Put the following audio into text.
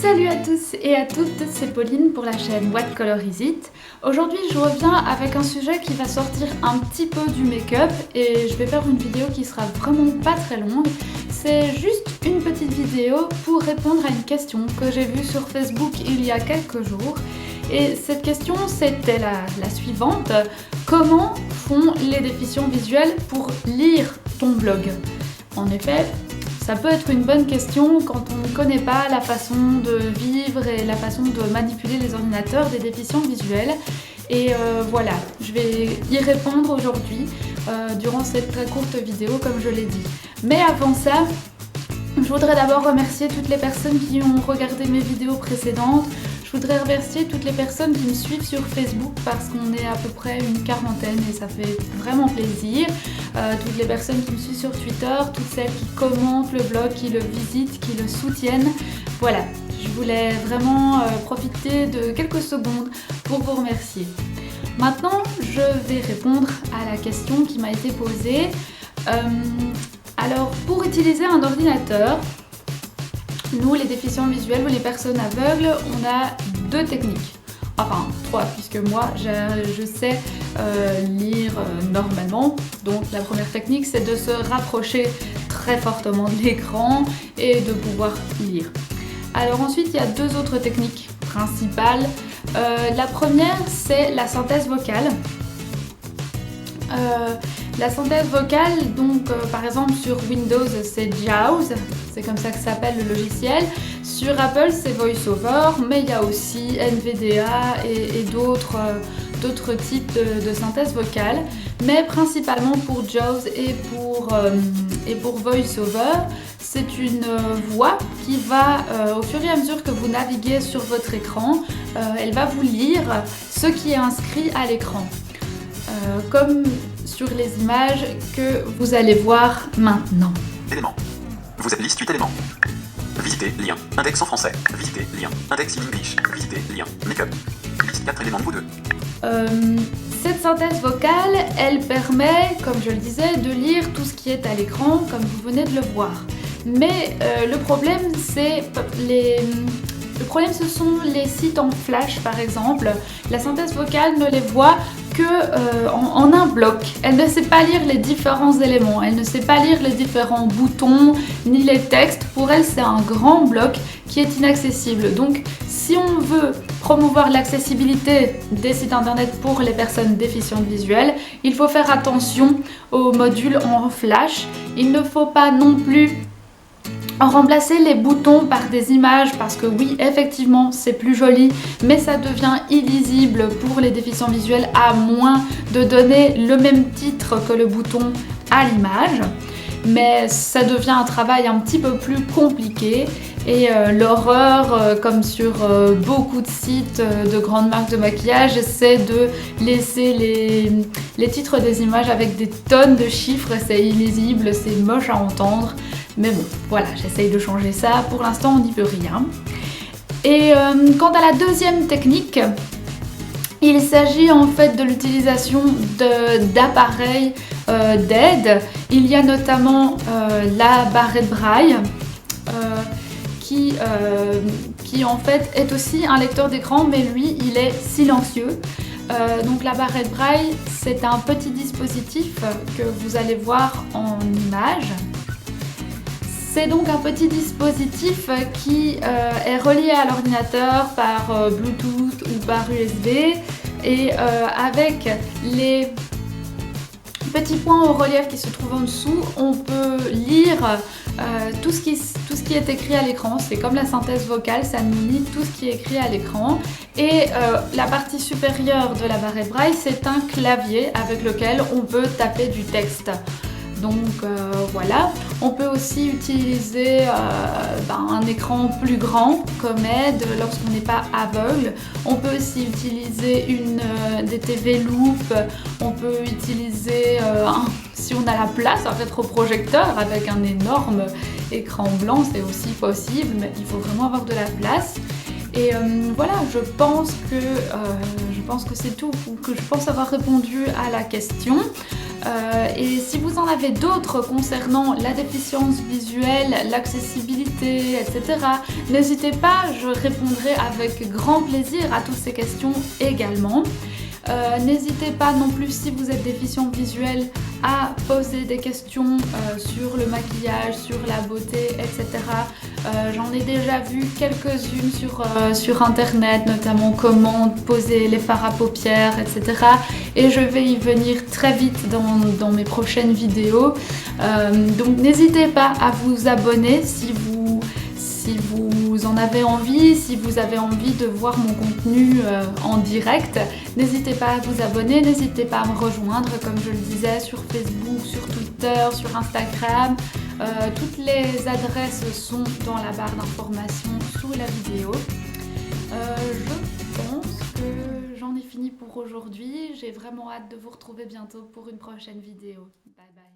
Salut à tous et à toutes, c'est Pauline pour la chaîne What Color Is It. Aujourd'hui je reviens avec un sujet qui va sortir un petit peu du make-up et je vais faire une vidéo qui sera vraiment pas très longue. C'est juste une petite vidéo pour répondre à une question que j'ai vue sur Facebook il y a quelques jours. Et cette question c'était la suivante: comment font les déficients visuels pour lire ton blog? En effet, ça peut être une bonne question quand on ne connaît pas la façon de vivre et la façon de manipuler les ordinateurs des déficients visuels. Et voilà, je vais y répondre aujourd'hui durant cette très courte vidéo comme je l'ai dit. Mais avant ça, je voudrais d'abord remercier toutes les personnes qui ont regardé mes vidéos précédentes. Je voudrais remercier toutes les personnes qui me suivent sur Facebook parce qu'on est à peu près une quarantaine et ça fait vraiment plaisir. Toutes les personnes qui me suivent sur Twitter, toutes celles qui commentent le blog, qui le visitent, qui le soutiennent. Voilà, je voulais vraiment profiter de quelques secondes pour vous remercier. Maintenant, je vais répondre à la question qui m'a été posée. Alors, pour utiliser un ordinateur, nous, les déficients visuels ou les personnes aveugles, on a deux techniques. Enfin, trois, puisque moi, je sais lire normalement. Donc, la première technique, c'est de se rapprocher très fortement de l'écran et de pouvoir lire. Alors ensuite, il y a deux autres techniques principales. La première, c'est la synthèse vocale. La synthèse vocale, donc par exemple sur Windows c'est JAWS, c'est comme ça que s'appelle le logiciel. Sur Apple c'est VoiceOver, mais il y a aussi NVDA et d'autres types de synthèse vocale. Mais principalement pour JAWS et pour VoiceOver, c'est une voix qui va, au fur et à mesure que vous naviguez sur votre écran, elle va vous lire ce qui est inscrit à l'écran. Comme sur les images que vous allez voir maintenant. Éléments. Vous êtes liste 8 éléments. Visitez, lien, index en français. Visitez, lien, index in English. Visitez, lien, make-up. Liste 4 éléments de vous deux. Cette synthèse vocale, elle permet, comme je le disais, de lire tout ce qui est à l'écran, comme vous venez de le voir. Mais le problème, ce sont les sites en flash par exemple. La synthèse vocale ne les voit que en un bloc. Elle ne sait pas lire les différents éléments, elle ne sait pas lire les différents boutons ni les textes. Pour elle, c'est un grand bloc qui est inaccessible. Donc si on veut promouvoir l'accessibilité des sites internet pour les personnes déficientes visuelles, il faut faire attention aux modules en flash. Il ne faut pas non plus remplacer les boutons par des images parce que oui, effectivement, c'est plus joli, mais ça devient illisible pour les déficients visuels à moins de donner le même titre que le bouton à l'image. Mais ça devient un travail un petit peu plus compliqué et l'horreur, comme sur beaucoup de sites de grandes marques de maquillage, c'est de laisser les titres des images avec des tonnes de chiffres. C'est illisible, c'est moche à entendre. Mais bon, voilà, j'essaye de changer ça. Pour l'instant, on n'y peut rien. Et quant à la deuxième technique, il s'agit en fait de l'utilisation d'appareils d'aide. Il y a notamment la barrette braille qui en fait est aussi un lecteur d'écran, mais lui, il est silencieux. Donc la barrette braille, c'est un petit dispositif que vous allez voir en image. C'est donc un petit dispositif qui est relié à l'ordinateur par Bluetooth ou par USB et avec les petits points au relief qui se trouvent en dessous, on peut lire tout ce qui est écrit à l'écran. C'est comme la synthèse vocale, ça nous lit tout ce qui est écrit à l'écran. Et la partie supérieure de la barrette braille, c'est un clavier avec lequel on peut taper du texte. Donc voilà, on peut aussi utiliser un écran plus grand comme aide lorsqu'on n'est pas aveugle. On peut aussi utiliser des TV Loop, on peut utiliser, si on a la place, un rétroprojecteur avec un énorme écran blanc, c'est aussi possible, mais il faut vraiment avoir de la place. Et voilà, je pense que c'est tout, que je pense avoir répondu à la question. Et si vous en avez d'autres concernant la déficience visuelle, l'accessibilité, etc., n'hésitez pas, je répondrai avec grand plaisir à toutes ces questions également. N'hésitez pas non plus, si vous êtes déficient visuel, à poser des questions sur le maquillage, sur la beauté, etc. J'en ai déjà vu quelques-unes sur internet, notamment comment poser les fards à paupières, etc. Et je vais y venir très vite dans mes prochaines vidéos. Donc n'hésitez pas à vous abonner si vous en avez envie, si vous avez envie de voir mon contenu en direct. N'hésitez pas à vous abonner, n'hésitez pas à me rejoindre, comme je le disais, sur Facebook, sur Twitter, sur Instagram. Toutes les adresses sont dans la barre d'information sous la vidéo. Je pense que j'en ai fini pour aujourd'hui. J'ai vraiment hâte de vous retrouver bientôt pour une prochaine vidéo. Bye bye.